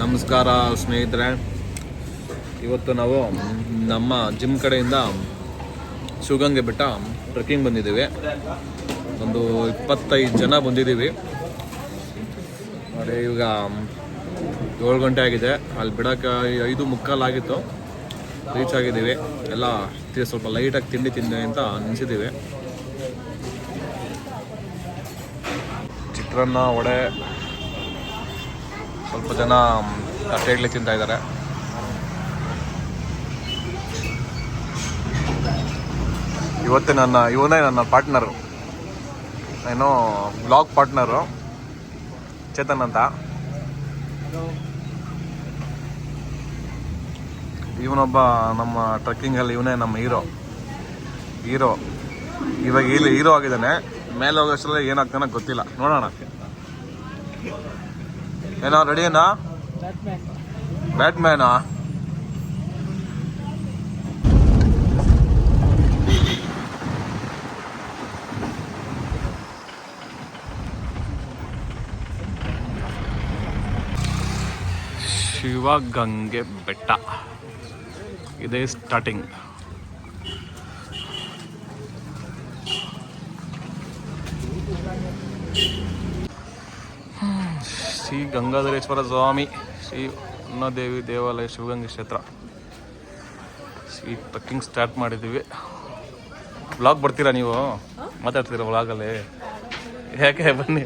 ನಮಸ್ಕಾರ ಸ್ನೇಹಿತರೆ, ಇವತ್ತು ನಾವು ನಮ್ಮ ಜಿಮ್ ಕಡೆಯಿಂದ ಶಿವಗಂಗೆ ಬೆಟ್ಟ ಟ್ರೆಕ್ಕಿಂಗ್ ಬಂದಿದ್ದೀವಿ. ಒಂದು 25 ಜನ ಬಂದಿದ್ದೀವಿ ನೋಡಿ. ಈಗ 7 ಗಂಟೆ ಆಗಿದೆ, ಅಲ್ಲಿ ಬಿಡೋಕ್ಕೆ 5:45 ಆಗಿತ್ತು. ರೀಚ್ ಆಗಿದ್ದೀವಿ. ಎಲ್ಲ ಸ್ವಲ್ಪ ಲೈಟಾಗಿ ತಿಂಡಿ ತಿಂದೆ ಅಂತ ನೆನೆಸಿದ್ದೀವಿ. ಚಿತ್ರಾನ್ನ, ವಡೆ, ಸ್ವಲ್ಪ ಜನ ತಟ್ಟೆ ಇಡ್ಲಿ ತಿಂತಾ ಇದ್ದಾರೆ. ಇವನೇ ನನ್ನ ಪಾರ್ಟ್ನರು, ಏನೋ ಬ್ಲಾಗ್ ಪಾರ್ಟ್ನರು ಚೇತನ್ ಅಂತ. ಇವನೊಬ್ಬ ನಮ್ಮ ಟ್ರೆಕ್ಕಿಂಗಲ್ಲಿ ಇವನೇ ನಮ್ಮ ಹೀರೋ. ಇವಾಗ ಇಲ್ಲಿ ಹೀರೋ ಆಗಿದ್ದಾನೆ. ಮೇಲೆ ಹೋಗೋಷ್ಟರಲ್ಲಿ ಏನಾಗ್ತಾನೆ ಗೊತ್ತಿಲ್ಲ, ನೋಡೋಣ. ಏನೋ ರೆಡಿನಾ? ಬ್ಯಾಟ್ಮ್ಯಾನಾ? ಶಿವಗಂಗೆ ಬೆಟ್ಟ ಇದೇ ಸ್ಟಾರ್ಟಿಂಗ್. ಶ್ರೀ ಗಂಗಾಧರೇಶ್ವರ ಸ್ವಾಮಿ ಶ್ರೀ ಅನ್ನದೇವಿ ದೇವಾಲಯ ಶಿವಗಂಗೆ ಕ್ಷೇತ್ರ. ಟ್ರೆಕ್ಕಿಂಗ್ ಸ್ಟಾರ್ಟ್ ಮಾಡಿದ್ದೀವಿ. ವ್ಲಾಗ್ ಬರ್ತೀರಾ ನೀವು? ಮಾತಾಡ್ತೀರಾ ವ್ಲಾಗಲ್ಲಿ? ಯಾಕೆ ಬನ್ನಿ.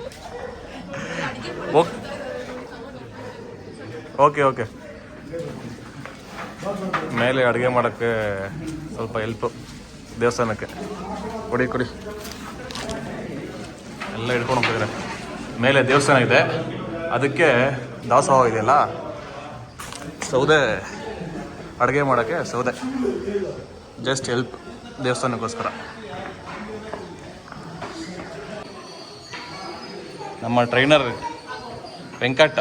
ಓಕೆ. ಮೇಲೆ ಅಡುಗೆ ಮಾಡೋಕ್ಕೆ ಸ್ವಲ್ಪ ಹೆಲ್ಪು, ದೇವಸ್ಥಾನಕ್ಕೆ ಕೊಡಿ ಎಲ್ಲ ಹಿಡ್ಕೊಂಡು ಹೋಗ್ತಿದ್ದಾರೆ. ಮೇಲೆ ದೇವಸ್ಥಾನ ಇದೆ, ಅದಕ್ಕೆ ದಾಸೋಹ ಇದೆಯಲ್ಲ, ಸೌದೆ ಅಡುಗೆ ಮಾಡೋಕ್ಕೆ ಸೌದೆ, ಜಸ್ಟ್ ಹೆಲ್ಪ್ ದೇವಸ್ಥಾನಕ್ಕೋಸ್ಕರ. ನಮ್ಮ ಟ್ರೈನರ್ ವೆಂಕಟ್.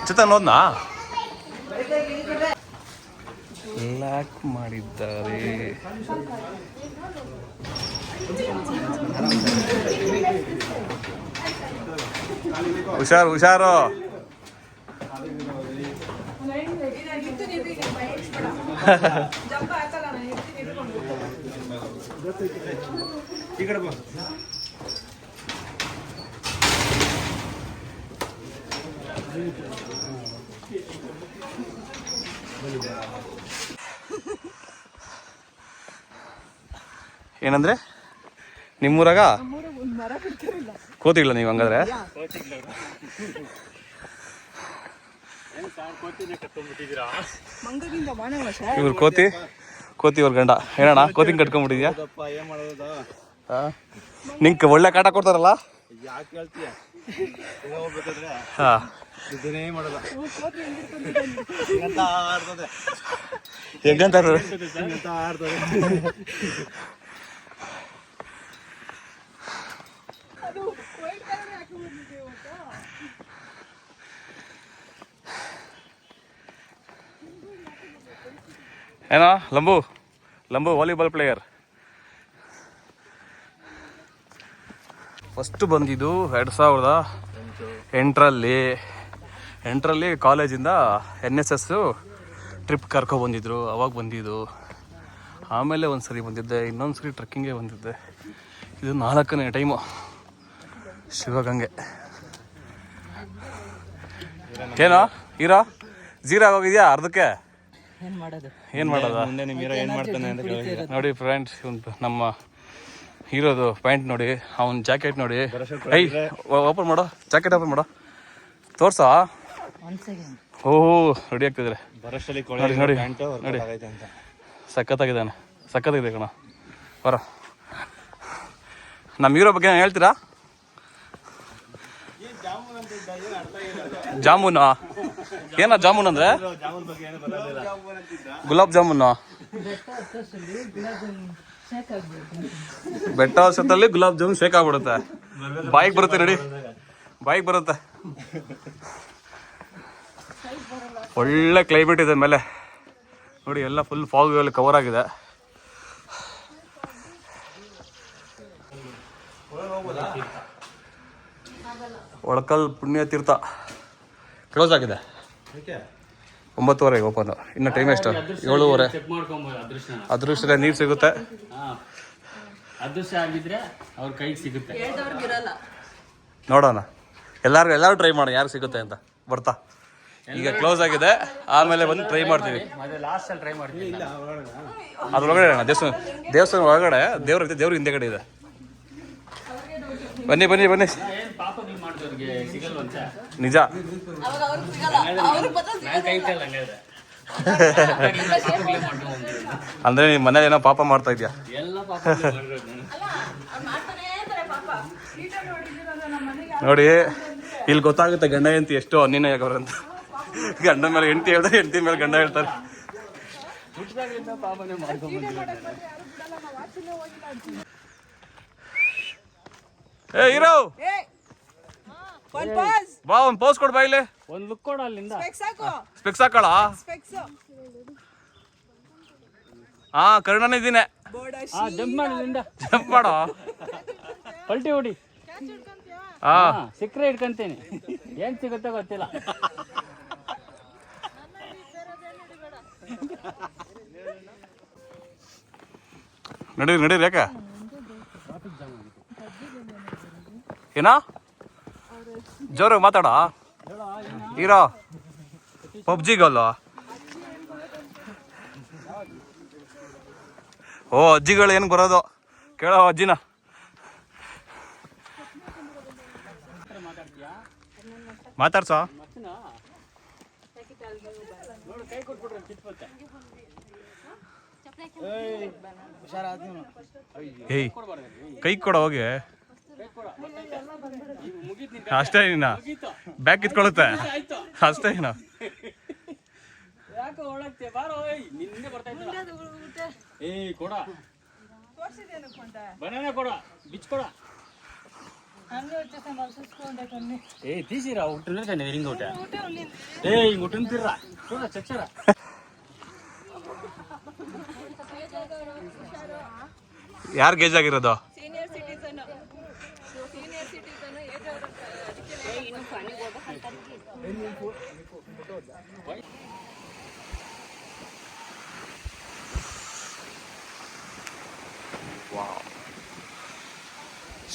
ಚೇತನ್ ಹೋದ್ನಾ? ಲಾಕ್ ಮಾಡಿದ್ದಾರೆ. ಹುಷಾರು. ಏನಂದ್ರೆ ನಿಮ್ಮೂರಾಗ ಕೋತಿಲ್ಲ ನೀವು ಹಂಗಾದ್ರೆ? ಇವ್ರು ಕೋತಿ ಇವ್ರ ಗಂಡ. ಏನಣ್ಣ ಕೋತಿಂಗ್ ಕಟ್ಕೊಂಡ್ಬಿಟ್ಟಿದ್ಯಾ? ನಿಂಗೆ ಒಳ್ಳೆ ಕಾಟ ಕೊಡ್ತಾರಲ್ಲ? ಹಾ, ಹೆಂಗಂತ ಏನೋ ಲಂಬು ವಾಲಿಬಾಲ್ ಪ್ಲೇಯರ್. ಫಸ್ಟ್ ಬಂದಿದ್ದು 2008ರಲ್ಲಿ ಕಾಲೇಜಿಂದ NSS ಟ್ರಿಪ್ ಕರ್ಕೊಬಂದಿದ್ರು, ಅವಾಗ ಬಂದಿದ್ದು. ಆಮೇಲೆ ಒಂದು ಸರಿ ಬಂದಿದ್ದೆ, ಇನ್ನೊಂದು ಸರಿ ಟ್ರೆಕ್ಕಿಂಗ್ಗೆ ಬಂದಿದ್ದೆ. ಇದು 4ನೇ ಟೈಮು ಶಿವಗಂಗೆ. ಏನೋ ಹೀರೋ ಜೀರೋ ಆಗೋಗಿದ್ಯಾ ಅರ್ಧಕ್ಕೆ? ಏನು ಮಾಡೋದು ನೋಡಿ ಫ್ರೆಂಡ್ಸ್. ನಮ್ಮ ಹೀರೋದು ಪ್ಯಾಂಟ್ ನೋಡಿ, ಅವನ ಜಾಕೆಟ್ ನೋಡಿ. ಓಪನ್ ಮಾಡೋ, ಜಾಕೆಟ್ ಓಪನ್ ಮಾಡೋ, ತೋರ್ಸೋ. ರೆಡಿ ಆಗ್ತಿದ್ರೆ ನೋಡಿ. ಸಖತ್ತಾಗಿದೆ ಕಣ. ಬರ, ನಮ್ಮ ಹೀರೋ ಬಗ್ಗೆ ಹೇಳ್ತೀರಾ? ಜಾಮೂನು ಏನ? ಜಾಮೂನ್ ಅಂದ್ರೆ ಗುಲಾಬ್ ಜಾಮೂನು. ಬೆಟ್ಟ ವರ್ಷದಲ್ಲಿ ಗುಲಾಬ್ ಜಾಮೂನ್ ಶೇಕ್ ಆಗ್ಬಿಡುತ್ತೆ. ಬಾಯಿಗೆ ಬರುತ್ತೆ ನೋಡಿ, ಬಾಯಿಗೆ ಬರುತ್ತೆ. ಒಳ್ಳೆ ಕ್ಲೈಮೇಟ್ ಇದೆ ಮೇಲೆ ನೋಡಿ. ಎಲ್ಲ ಫುಲ್ ಫಾಗ್ ಕವರ್ ಆಗಿದೆ. ಒಳಕಲ್ ಪುಣ್ಯ ತೀರ್ಥ ಕ್ಲೋಸ್ ಆಗಿದೆ. 9:30 ಓಪನ್. ಇನ್ನು ಟೈಮ್ ಎಷ್ಟು? 7:30. ಅದೃಷ್ಟ ನೀರು ಸಿಗುತ್ತೆ. ಅದೃಷ್ಟ ಆಗಿದ್ರೆ ಅವ್ರ ಕೈಗೆ ಸಿಗುತ್ತೆ. ನೋಡೋಣ, ಎಲ್ಲರೂ ಟ್ರೈ ಮಾಡೋಣ ಯಾರು ಸಿಗುತ್ತೆ ಅಂತ. ಬರ್ತಾ ಈಗ ಕ್ಲೋಸ್ ಆಗಿದೆ, ಆಮೇಲೆ ಬಂದು ಟ್ರೈ ಮಾಡ್ತೀವಿ. ಲಾಸ್ಟಲ್ಲಿ ಟ್ರೈ ಮಾಡ್ತೀವಿ. ಅದ್ರೊಳಗಡೆ ದೇವಸ್ಥಾನ ಒಳಗಡೆ ದೇವ್ರ ಹಿಂದೆಗಡೆ ಇದೆ. ಬನ್ನಿ ನಿಜ. ಅಂದ್ರೆ ನಿಮ್ ಮನೇಲಿ ಏನೋ ಪಾಪ ಮಾಡ್ತಾ ಇದ್ಯಾ? ನೋಡಿ, ಇಲ್ಲಿ ಗೊತ್ತಾಗುತ್ತೆ ಗಂಡ ಹೆಂಡತಿ ಎಷ್ಟು ಅನ್ಯನ್ಯ ಆಗವ್ರಂತ. ಗಂಡ ಮೇಲೆ ಹೆಂಡತಿ ಹೇಳ್ತಾರೆ, ಹೆಂಡತಿ ಮೇಲೆ ಗಂಡ ಹೇಳ್ತಾರೆ. ಏ ಹೀರೋ, ಬಾ ಒಂದ್ ಪೋಸ್ ಕೊಡ್ ಬಾ. ಇಲ್ಲಿ ಒಂದ್ ಲುಕ್ ಕೊಡ. ಅಲ್ಲಿಂದ ಸ್ಪೆಕ್ಸ್ ಹಾಕಳ. ಹಾ, ಕರ್ಣನ ಇದ್ದೀನಿ. ಜಂಪ್ ಮಾಡೋ, ಪಲ್ಟಿ ಹೊಡಿ. ಹಾ, ಸಿಕ್ಕರೆ ಇಟ್ಕೊಂತೀನಿ. ಏನ್ ಸಿಗುತ್ತೆ ಗೊತ್ತಿಲ್ಲ. ನಡೀರಿ ಯಾಕೆ ಏನ ಜೋರಾಗಿ ಮಾತಾಡ. ಹೀರೋ ಪಬ್ಜಿಗಲ್ಲ. ಓ, ಅಜ್ಜಿಗಳು ಏನು ಬರೋದು ಕೇಳೋ ಅಜ್ಜಿನ. ಮಾತಾಡ್ಸೋ. ಏಯ್, ಕೈ ಕೊಡ ಹೋಗಿ. ಅಷ್ಟೇ, ನೀನ ಬ್ಯಾಗ್ ಕಿತ್ಕೊಳ್ಳುತ್ತೆ ಅಷ್ಟೇ. తీసిరా ఉంటుండే ఇంకోట. ఇంకోటి తిర్రా చూడ చచ్చరా. ಯಾರು ಗೇಜ್ ಆಗಿರೋದು?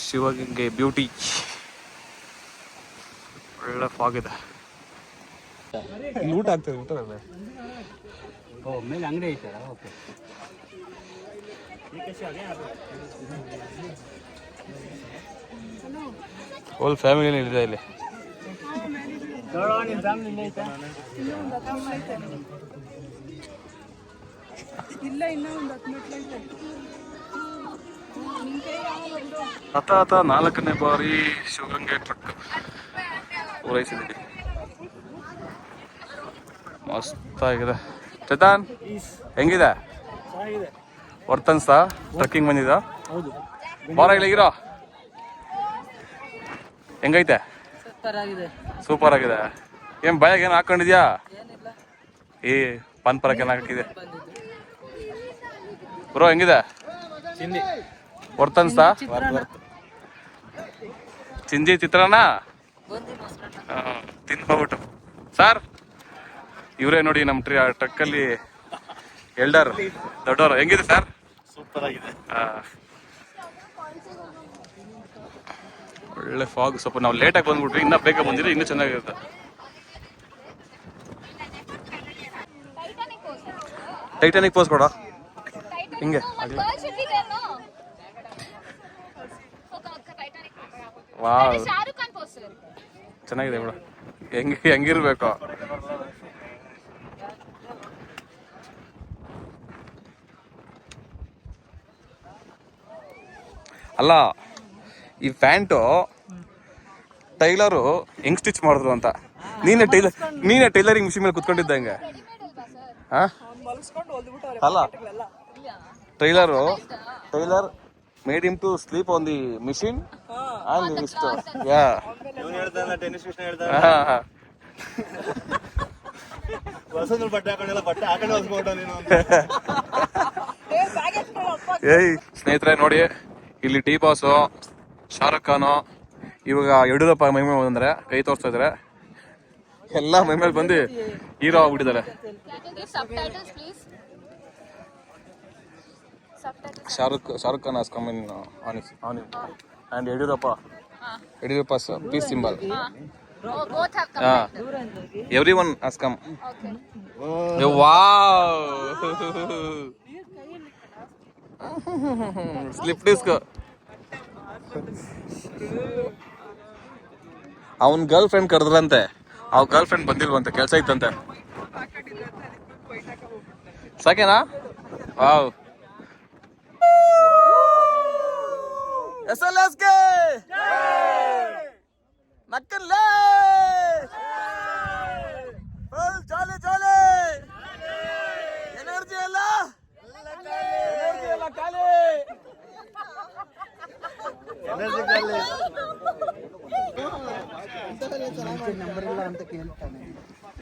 ಶಿವಗಂಗೆ ಬ್ಯೂಟಿ. ಒಳ್ಳೆ ಫಾಗ್ ಇದೆ. ಊಟ ಆಗ್ತದೆ. ಮೇಲೆ ಅಂಗಡಿ ಐತೆ. ಓಕೆ, ಹೋಲ್ ಫ್ಯಾಮಿಲಿ ಇದೆ ಇಲ್ಲಿ. ಹತ್ತ 4ನೇ ಬಾರಿ ಶಿವಗಂಗೆ ಟ್ರಕ್ ಪೂರೈಸಿದ್ದೀವಿ. ಮಸ್ತಾಗಿದೆ. ಚೇತನ್, ಹೆಂಗಿದೆ? ವರ್ತ್ ಅನ್ಸ್ತಾ? ಟ್ರಕ್ಕಿಂಗ್ ಬಂದಿದ್ದ? ಬಾರ ಇಲ್ಲಿಗಿರೋ. ಹೆಂಗೈತೆ? ಸೂಪರ್ ಆಗಿದೆ. ಏನ್ ಬಾಯಾಗ ಏನು ಹಾಕೊಂಡಿದ್ಯಾ? ಈ ಪಾನ್ ಪರಕ್ ಏನ್ ಹಾಕಿದೆ ಬ್ರೋ? ಹೆಂಗಿದೆ? ವರ್ತ್ ಅನ್ಸ್ತಾ? ಚಿಂದಿ ಚಿತ್ರಾನ್ನ ತಿನ್ಬೋಬಿಟ್ಟು. ಸರ್, ಇವರೇ ನೋಡಿ ನಮ್ಮ ಟ್ರಕ್ಕಲ್ಲಿ ಎಲ್ಡರ್ ದೊಡ್ಡವರು. ಹೆಂಗಿದೆ ಸರ್? ಸೂಪರ್ ಆಗಿದೆ. ಒಳ್ಳೆ ಫಾಗ್. ಸ್ವಲ್ಪ ನಾವು ಲೇಟಾಗಿ ಬಂದ್ಬಿಟ್ವಿ, ಇನ್ನೂ ಬೇಗ ಬಂದಿದ್ರೆ ಇನ್ನೂ ಚೆನ್ನಾಗಿರುತ್ತೆ. ಟೈಟಾನಿಕ್ ಪೋಸ್ ಕೊಡ. ಹಿಂಗೆ ವಾವ್, ಚೆನ್ನಾಗಿದೆ ಬಿಡು. ಹೆಂಗಿರ್ಬೇಕು. ಅಲ್ಲ, ಈ ಪ್ಯಾಂಟು ಟೈಲರು ಹೆಂಗ್ ಸ್ಟಿಚ್ ಮಾಡಿದ್ರು ಅಂತ. ನೀನೇ ಟೈಲರಿಂಗ್ ಮಿಷಿನ್ ಮೇಲೆ ಕುತ್ಕೊಂಡಿದ್ದಂಗೆ. ಅಲ್ಲ, tailor made him to sleep on the machine and ಇಷ್ಟ. ಏಯ್ ಸ್ನೇಹಿತರೆ, ನೋಡಿ ಇಲ್ಲಿ ಟೀ ಬಾಸು ಶಾರುಖ್ ಖಾನು, ಇವಾಗ ಯಡಿಯೂರಪ್ಪ ಮೈ ಮೇಲೆ ಬಂದ್ರೆ ಕೈ ತೋರಿಸ್ತಾ ಇದಾರೆ. ಎಲ್ಲ ಮೈ ಮೇಲೆ ಬಂದು ಹೀರೋ ಆಗ್ಬಿಟ್ಟಿದ್ದಾರೆ. Shahrukh Khan has come in on and Yediyurappa peace symbol. Both have come. Everyone has come. Okay. Wow. Slip disc. ಅವನ್ ಗರ್ಲ್ ಫ್ರೆಂಡ್ ಕರೆದ್ರಂತೆ, ಅವ್ ಗರ್ಲ್ ಫ್ರೆಂಡ್ ಬಂದಿಲ್ವಂತೆ, ಕೆಲಸ ಇತ್ತಂತೆ. ಸಾಕೇನಾ? ವಾವ್. SLSK ನಕ್ಕಲ್ಲೇ ಫುಲ್ ಜಾಲಿ ಜಾಲಿ, ಎನರ್ಜಿ ಎಲ್ಲ ಖಾಲಿ.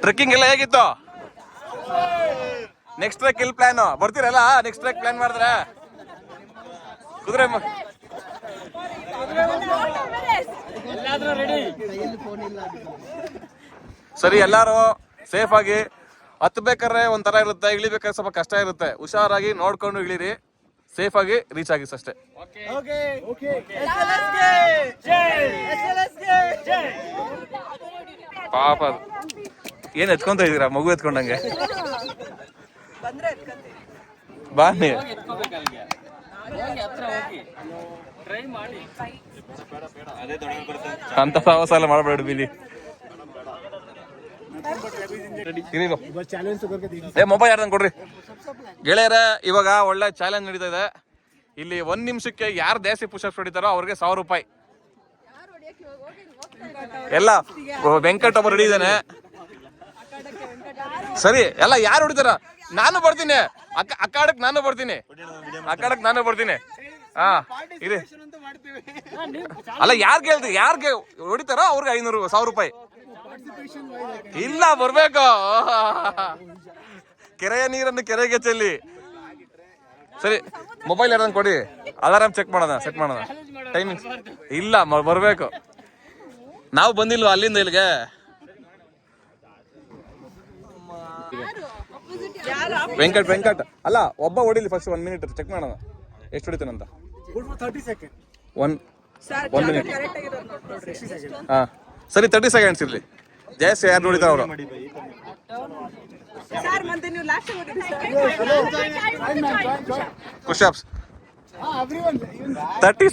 ಟ್ರೆಕ್ಕಿಂಗ್ ಎಲ್ಲ ಹೇಗಿತ್ತು? ನೆಕ್ಸ್ಟ್ ಟ್ರೆಕ್ ಇಲ್ಲಿ ಪ್ಲಾನ್ ಬರ್ತೀರಲ್ಲ? ನೆಕ್ಸ್ಟ್ ಟ್ರೆಕ್ ಪ್ಲಾನ್ ಮಾಡಿದ್ರೆ ಕುದುರೆ ಸರಿ. ಎಲ್ಲಾರು ಸೇಫ್ ಆಗಿ ಹತ್ಬೇಕಾದ್ರೆ ಒಂಥರ ಇರುತ್ತೆ, ಇಳಿಬೇಕಾದ್ರೆ ಸ್ವಲ್ಪ ಕಷ್ಟ ಇರುತ್ತೆ. ಹುಷಾರಾಗಿ ನೋಡ್ಕೊಂಡು ಇಳಿರಿ, ಸೇಫ್ ಆಗಿ ರೀಚ್ ಆಗಿ ಅಷ್ಟೇ. ಪಾಪ ಏನ್ ಎತ್ಕೊಂತ ಇದೀರಾ? ಮಗು ಎತ್ಕೊಂಡಂಗೆ. ಬಾ ನೀ ಅಂತ ಸಾಹಸ ಎಲ್ಲ ಮಾಡಬೇಡ ಬಿಲಿ. ಮೊಬೈಲ್ ಯಾರ್ದಂಗ್ ಕೊಡ್ರಿ ಗೆಳೆಯರ. ಇವಾಗ ಒಳ್ಳೆ ಚಾಲೆಂಜ್ ನಡೀತಾ ಇದೆ ಇಲ್ಲಿ. 1 ನಿಮಿಷಕ್ಕೆ ಯಾರು ಜಾಸ್ತಿ ಪುಷಪ್ಸ್ ಹೊಡಿತಾರೋ ಅವ್ರಿಗೆ 1000 ರೂಪಾಯಿ. ಎಲ್ಲ ವೆಂಕಟ್ ಒಬ್ಬ ರೆಡಿ ಇದ್ದಾನೆ. ಸರಿ, ಎಲ್ಲ ಯಾರು ಹೊಡಿತಾರ? ನಾನು ಬರ್ತೀನಿ ಅಕ್ಕಾಡಕ್, ನಾನು ಬರ್ತೀನಿ ಅಕ್ಕಾಡಕ್, ನಾನು ಬರ್ತೀನಿ. ಹಾ ಇರಿ. ಅಲ್ಲ, ಯಾರ್ಗೆ ಹೊಡಿತಾರೋ ಅವ್ರಿಗೆ 1000 ರೂಪಾಯಿ. ಇಲ್ಲ, ಬರ್ಬೇಕು. ಕೆರೆಯ ನೀರನ್ನು ಕೆರೆಗೆ ಚೆಲ್ಲಿ. ಸರಿ, ಮೊಬೈಲ್ ಯಾರನ್ನ ಕೊಡಿ, ಅಲಾರಾಮ್ ಚೆಕ್ ಮಾಡೋಣ, ಸೆಟ್ ಮಾಡೋಣ ಟೈಮಿಂಗ್ಸ್. ಇಲ್ಲ, ಬರ್ಬೇಕು. ನಾವು ಬಂದಿಲ್ವಾ ಅಲ್ಲಿಂದ ಇಲ್ಲಿಗೆ? ವೆಂಕಟ್ ಅಲ್ಲ, ಒಬ್ಬ ಹೊಡಿಲಿ ಫಸ್ಟ್. 1 ಮಿನಿಟ್ ಚೆಕ್ ಮಾಡೋಣ ಎಷ್ಟು ಹೊಡಿತಾನಂತ. 1 ಮಿನಿಟ್. ಹಾ ಸರಿ, 30 ಸೆಕೆಂಡ್ಸ್ ಇರ್ಲಿ. ಜಾಸ್ತಿ ಯಾರು ನೋಡಿದಾರ ಅವರು. ಪುಷಪ್ಸ್ 30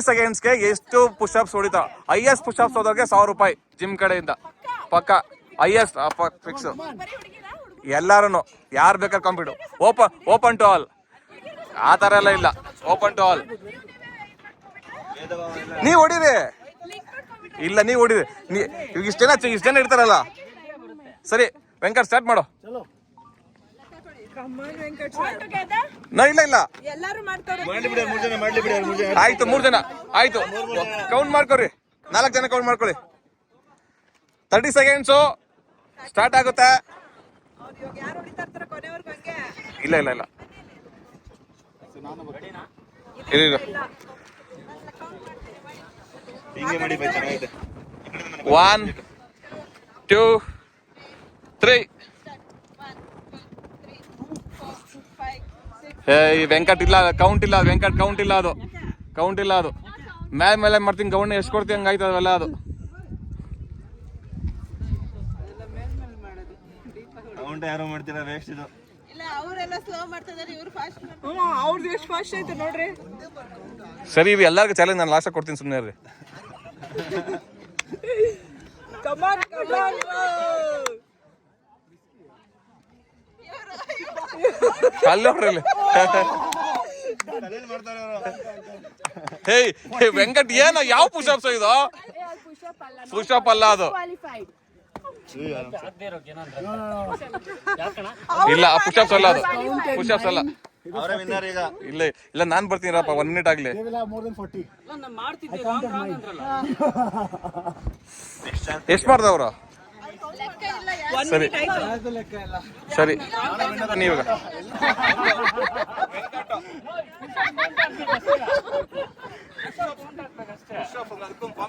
ಸೆಕೆಂಡ್ಸ್ಗೆ ಎಷ್ಟು ಪುಷಪ್ಸ್ ಹೊಡಿತಾವ? ಹೈಯೆಸ್ಟ್ ಪುಷಪ್ಸ್ ಹೋದವ್ರಿಗೆ 1000 ರೂಪಾಯಿ ಜಿಮ್ ಕಡೆಯಿಂದ. ಪಕ್ಕ ಹೈಯೆಸ್ಟ್ ಫಿಕ್ಸ್. ಎಲ್ಲಾರು ಯಾರು ಬೇಕಾದ್ರೆ ಕಾಂಪಿಟ್. Open to all. ಆ ತರ ಎಲ್ಲ ಇಲ್ಲ, ಓಪನ್ ಟು ಆಲ್. ನೀವ್ ಹೊಡಿರಿ. ಇಲ್ಲ, ನೀವ್ ಹೊಡಿರಿ. ಇಷ್ಟ ಜನ ಇರ್ತಾರಲ್ಲ. ಸರಿ ವೆಂಕಟ್, ಸ್ಟಾರ್ಟ್ ಮಾಡು. ಇಲ್ಲ ಆಯ್ತು, 3 ಜನ ಆಯ್ತು. ಕೌಂಟ್ ಮಾಡ್ಕೊರಿ, 4 ಜನ ಕೌಂಟ್ ಮಾಡ್ಕೊಳ್ಳಿ. 30 ಸೆಕೆಂಡ್ಸು ಸ್ಟಾರ್ಟ್ ಆಗುತ್ತೆ. ಇಲ್ಲ ಇರಿ. 1 2 3. ವೆಂಕಟ್ ಇಲ್ಲ, ಕೌಂಟ್ ಇಲ್ಲ. ವೆಂಕಟ್ ಕೌಂಟ್ ಇಲ್ಲ, ಅದು ಕೌಂಟ್ ಇಲ್ಲ. ಅದು ಮೇಲೆ ಮಾಡ್ತೀನಿ. ಗೌಂಡ್ ಎಷ್ಟು ಕೊಡ್ತೀನಿ ಹಂಗಾಯ್ತು ಅವೆಲ್ಲ. ಅದು ಯಾರು ಮಾಡ್ತೀರಾ? ವೇಸ್ಟ್ ಇದು. ಸರಿ, ಇವು ಎಲ್ಲರಿಗೂ ಚಾಲೆಂಜ್. ನಾನು ಲಾಸ್ಟ್ ಕೊಡ್ತೀನಿ, ಸುಮ್ಮನೆ ರೀ. ಅಲ್ಲೋಡ್ರಿ. ವೆಂಕಟ್ ಏನು ಯಾವ ಪುಷಪ್ಸ್ ಇದು? ಪುಷಪ್ ಅಲ್ಲ ಅದು. ಇಲ್ಲ, ಪುಷಪ್ಸ್ ಅಲ್ಲ ಅದು. ಪುಷಪ್ಸ್ ಅಲ್ಲ. ಇಲ್ಲ, ನಾನ್ ಬರ್ತೀನಪ್ಪ. 1 ಮಿನಿಟ್ ಆಗ್ಲಿ. ಎಷ್ಟ್ ಮಾಡ್ದವ್ರು? ಸರಿ ನೀವಾಗ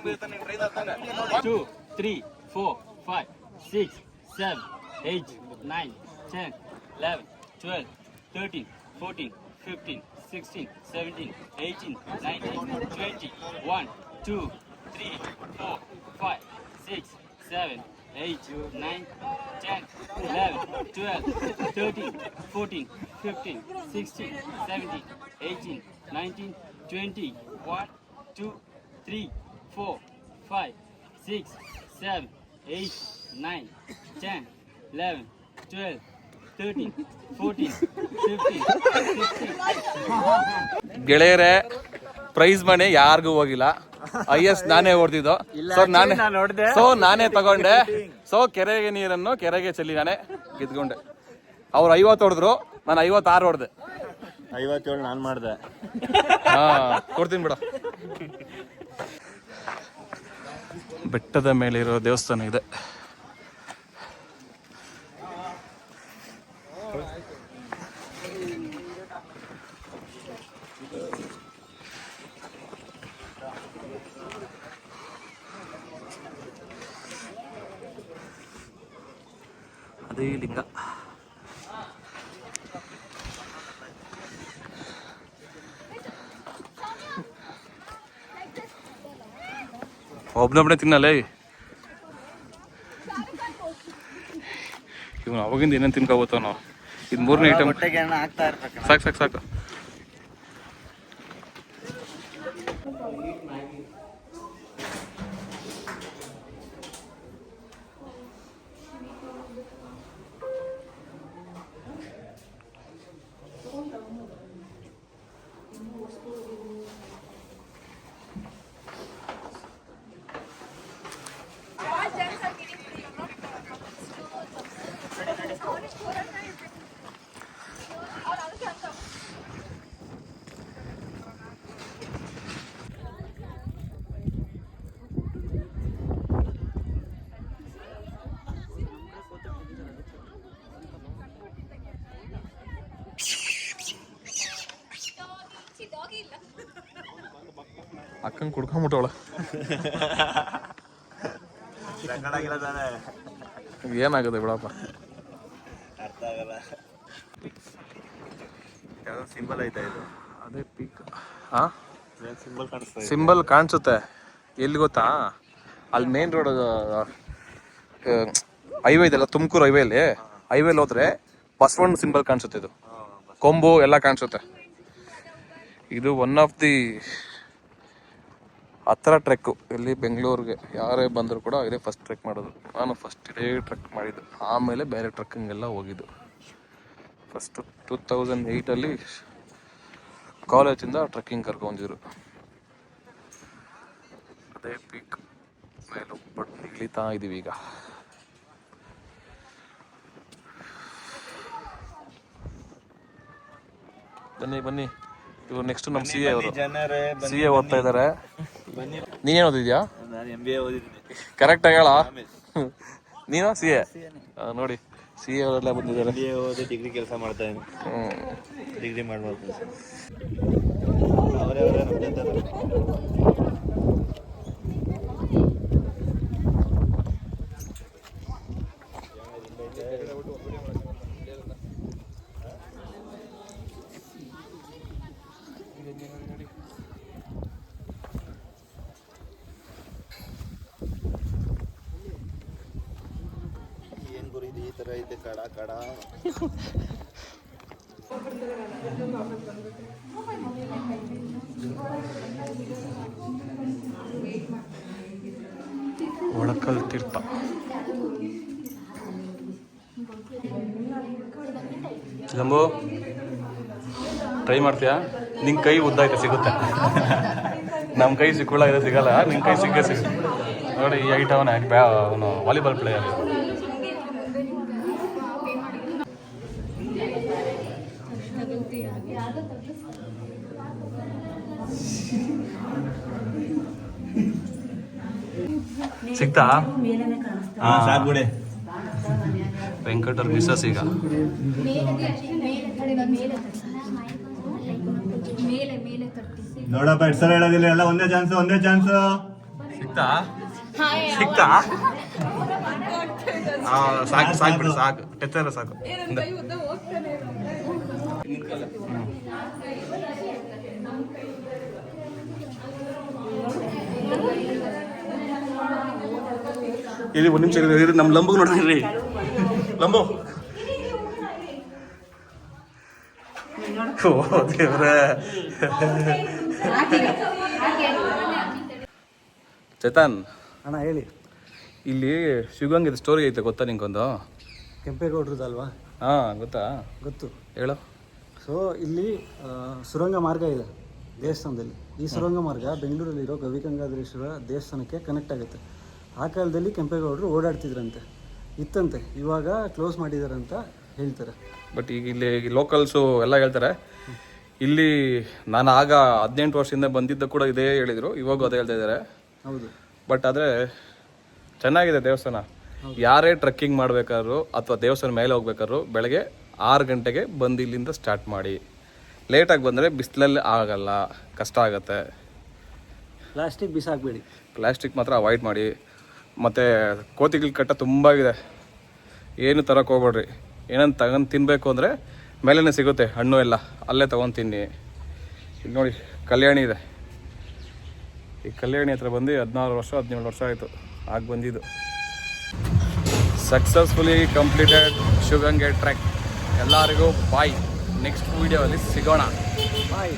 2, 3, 4, 5, 6, 7, 8, 9, 10, 11, 12, 13, 14, 15, 16, 17, 18, 19, 20, 1, 2, 3, 4, 5, 6, 7, 8, 9, 10, 11, 12, 13, 14, 15, 16, 17, 18, 19, 20, 1, 2, 3, 4, 5, 6, 7, 8, 9, 10, 11, 12, 13, 14, 15, 16. ಗೆಳೆಯರೇ, ಪ್ರೈಸ್ ಮನಿ ಯಾರಿಗೂ ಹೋಗಿಲ್ಲ. ಐಎಸ್ ನಾನೇ ಹೊಡೆದಿದ್ದು. ಸೊ ನಾನೇ ತಗೊಂಡೆ. ಸೊ ಕೆರೆಗೆ ನೀರನ್ನು ಕೆರೆಗೆ ಚೆಲ್ಲಿ ನಾನೇ ಗೆದ್ಕೊಂಡೆ. ಅವ್ರು 50 ಹೊಡೆದ್ರು, ನಾನು 56 ಹೊಡೆದೆ. 57 ನಾನು ಮಾಡಿದೆ. ಹಾ, ಕೊಡ್ತೀನಿ ಬಿಡ. ಬೆಟ್ಟದ ಮೇಲೆ ಇರೋ ದೇವಸ್ಥಾನ ಇದೆ. ಅದೇ ಲಿಂಗ. ಒಬ್ನೊಬ್ನೇ ತಿನ್ನಲ್ಲೇ ಇವನು ಅವಾಗಿಂದ ಏನೇನು ತಿನ್ಕೋಬೋತಾವ ನಾವು. ಇದು 3ನೇ ಐಟಮ್. ಸಾಕು ಸಾಕು ಸಾಕು. ಅಕ್ಕಂಗೆ ಕುಡ್ಕೊಂಬಿಟ್ಟವಳ. ಏನಾಗುತ್ತೆ ಬಿಡಪ್ಪ. ಅರ್ಥ ಆಗಲ್ಲ. ಯಾವ್ದೋ ಸಿಂಬಲ್ ಐತಾ ಇದು? ಅದೇ ಪೀಕ್. ಹಾ, ಸಿಂಬಲ್ ಕಾಣಿಸ್ತಾ ಇದೆ. ಸಿಂಬಲ್ ಕಾಣಿಸುತ್ತೆ. ಎಲ್ಲಿ ಗೊತ್ತಾ, ಅಲ್ಲಿ ಮೇನ್ ರೋಡ್ ಹೈವೇ ಇದೆಲ್ಲ, ತುಮಕೂರು ಹೈವೇಲಿ. ಹೈವೇಲಿ ಹೋದ್ರೆ ಬಸವಣ್ಣ ಸಿಂಬಲ್ ಕಾಣಿಸುತ್ತೆ. ಇದು ಕೊಂಬು ಎಲ್ಲ ಕಾಣಿಸುತ್ತೆ. ಇದು ಒನ್ ಆಫ್ ದಿ ಹತ್ರ ಟ್ರೆಕ್ಕು. ಇಲ್ಲಿ ಬೆಂಗಳೂರಿಗೆ ಯಾರೇ ಬಂದರೂ ಕೂಡ ಇದೇ ಫಸ್ಟ್ ಟ್ರೆಕ್ ಮಾಡೋದು. ನಾನು ಫಸ್ಟ್ ಇದೇ ಟ್ರೆಕ್ ಮಾಡಿದ್ದು, ಆಮೇಲೆ ಬೇರೆ ಟ್ರೆಕ್ಕಿಂಗೆಲ್ಲ ಹೋಗಿದ್ದು. ಫಸ್ಟು 2008 ಕಾಲೇಜಿಂದ ಟ್ರೆಕ್ಕಿಂಗ್ ಕರ್ಕೊಂಡಿದ್ರು. ಅದೇ ಪೀಕ್ ಮೇಲೆ ಹೋಗ್ಬಿಟ್ಟು ಇಳಿತಾ ಇದ್ದೀವಿ ಈಗ. ಬನ್ನಿ ಬನ್ನಿ. ಇವ್ರು ನೆಕ್ಸ್ಟ್ ನಮ್ಮ ಸಿ ಎ ಅವರು. ಸಿ ಎ ಓದ್ತಾ ಇದ್ದಾರೆ. ನೀನೇನು ಓದಿದ್ಯಾ? ನಾನು MBA ಓದಿದ್ದೀನಿ. ಕರೆಕ್ಟಾಗಿ ಹೇಳ. ನೀನು ಸಿ ಎ? ನೋಡಿ, ಸಿ ಎ ಅವರೆಲ್ಲ ಬಂದಿದ್ದಾರೆ. MBA ಓದಿ ಡಿಗ್ರಿ ಕೆಲಸ ಮಾಡ್ತಾ ಇದ್ದೀನಿ. ಡಿಗ್ರಿ ಮಾಡ್ಬೋದು. ಅವರೇ ನಮ್ಮ ಜೊತೆ. ಈ ತರ ಐತೆ ಕಡ ಕಡ. ಒಳಕಲ್ ತೀರ್ಥ. ಜಂಬು ಟ್ರೈ ಮಾಡ್ತೀಯಾ? ನಿಂಗೆ ಕೈ ಉದ್ದ ಐತೆ, ಸಿಗುತ್ತೆ. ನಮ್ಮ ಕೈ ಸಿಕ್ಕುಳಾಗಿದೆ, ಸಿಗಲ್ಲ. ನಿನ್ನ ಕೈ ಸಿಕ್ಕೇ ಸಿಗುತ್ತೆ. ನೋಡಿ, ಈ ಐಟ ಅವನು ವಾಲಿಬಾಲ್ ಪ್ಲೇಯರ್. ಸಿಗ್ತಾ? ಸಾಕ್ಬಿಡಿ. ವೆಂಕಟರ್ ಮಿಸಸ್ ಈಗ ನೋಡಪ್ಪ, 2 ಸಲ ಹೇಳೋದಿಲ್ಲ, ಎಲ್ಲ ಒಂದೇ ಚಾನ್ಸ್. ಸಿಕ್ತಾ ಸಿಕ್ತಾ ಸಾಕು ಸಾಕು ಬಿಡು ಸಾಕು ಟೆಚ್ಚರ ಸಾಕು ಇಲ್ಲಿ ಒಂದು ನಿಮಿಷ ಇರಿ, ನಮ್ಮ ಲಂಬು ನೋಡ್ರಿ ಲಂಬು ಓ ದೇವ್ರ ಚೇತನ್ ಅಣ್ಣ ಹೇಳಿ. ಇಲ್ಲಿ ಶಿವಗಂಗೆ ಸ್ಟೋರಿ ಐತೆ ಗೊತ್ತಾ ನಿಂಗೊಂದು? ಕೆಂಪೇಗೌಡ್ರದಲ್ವಾ? ಹಾಂ ಗೊತ್ತಾ? ಗೊತ್ತು. ಹೇಳು. ಸೊ ಇಲ್ಲಿ ಸುರಂಗ ಮಾರ್ಗ ಇದೆ ದೇವಸ್ಥಾನದಲ್ಲಿ. ಈ ಸುರಂಗ ಮಾರ್ಗ ಬೆಂಗಳೂರಲ್ಲಿರೋ ಗವಿಗಂಗಾಧರೇಶ್ವರ ದೇವಸ್ಥಾನಕ್ಕೆ ಕನೆಕ್ಟ್ ಆಗುತ್ತೆ. ಆ ಕಾಲದಲ್ಲಿ ಕೆಂಪೇಗೌಡರು ಓಡಾಡ್ತಿದ್ರಂತೆ, ಇತ್ತಂತೆ. ಇವಾಗ ಕ್ಲೋಸ್ ಮಾಡಿದ್ದಾರೆ ಅಂತ ಹೇಳ್ತಾರೆ. ಬಟ್ ಈಗ ಇಲ್ಲಿ ಲೋಕಲ್ಸು ಎಲ್ಲ ಹೇಳ್ತಾರೆ. ಇಲ್ಲಿ ನಾನು ಆಗ 18 ವರ್ಷದಿಂದ ಬಂದಿದ್ದ ಕೂಡ ಇದೇ ಹೇಳಿದರು, ಇವಾಗೂ ಅದೇ ಹೇಳ್ತಾ ಇದ್ದಾರೆ. ಹೌದು. ಬಟ್ ಆದರೆ ಚೆನ್ನಾಗಿದೆ ದೇವಸ್ಥಾನ. ಯಾರೇ ಟ್ರೆಕ್ಕಿಂಗ್ ಮಾಡಬೇಕಾದ್ರು ಅಥವಾ ದೇವಸ್ಥಾನ ಮೇಲೆ ಹೋಗ್ಬೇಕಾದ್ರು ಬೆಳಗ್ಗೆ 6 ಗಂಟೆಗೆ ಬಂದು ಇಲ್ಲಿಂದ ಸ್ಟಾರ್ಟ್ ಮಾಡಿ. ಲೇಟಾಗಿ ಬಂದರೆ ಬಿಸಿಲಲ್ಲಿ ಆಗಲ್ಲ, ಕಷ್ಟ ಆಗುತ್ತೆ. ಪ್ಲಾಸ್ಟಿಕ್ ಬಿಸಾಕಬೇಡಿ, ಪ್ಲಾಸ್ಟಿಕ್ ಮಾತ್ರ ಅವಾಯ್ಡ್ ಮಾಡಿ. ಮತ್ತು ಕೋತಿಗಳ ಕಟ್ಟ ತುಂಬ ಇದೆ, ಏನು ತರಕ್ಕೆ ಹೋಗ್ಬೇಡ್ರಿ. ಏನಂತ ತಗೊಂಡು ತಿನ್ನಬೇಕು ಅಂದರೆ ಮೇಲೇ ಸಿಗುತ್ತೆ ಹಣ್ಣು ಎಲ್ಲ, ಅಲ್ಲೇ ತೊಗೊಂಡು ತಿನ್ನಿ. ಇಲ್ಲಿ ನೋಡಿ ಕಲ್ಯಾಣಿ ಇದೆ. ಈ ಕಲ್ಯಾಣಿ ಹತ್ರ ಬಂದು 16 ವರ್ಷ 17 ವರ್ಷ ಆಯಿತು ಆಗ ಬಂದಿದ್ದು. Successfully completed Shivagange trek. ಎಲ್ಲರಿಗೂ ಬಾಯ್. ನೆಕ್ಸ್ಟ್ ವೀಡಿಯೋಲ್ಲಿ ಸಿಗೋಣ. ಬಾಯ್.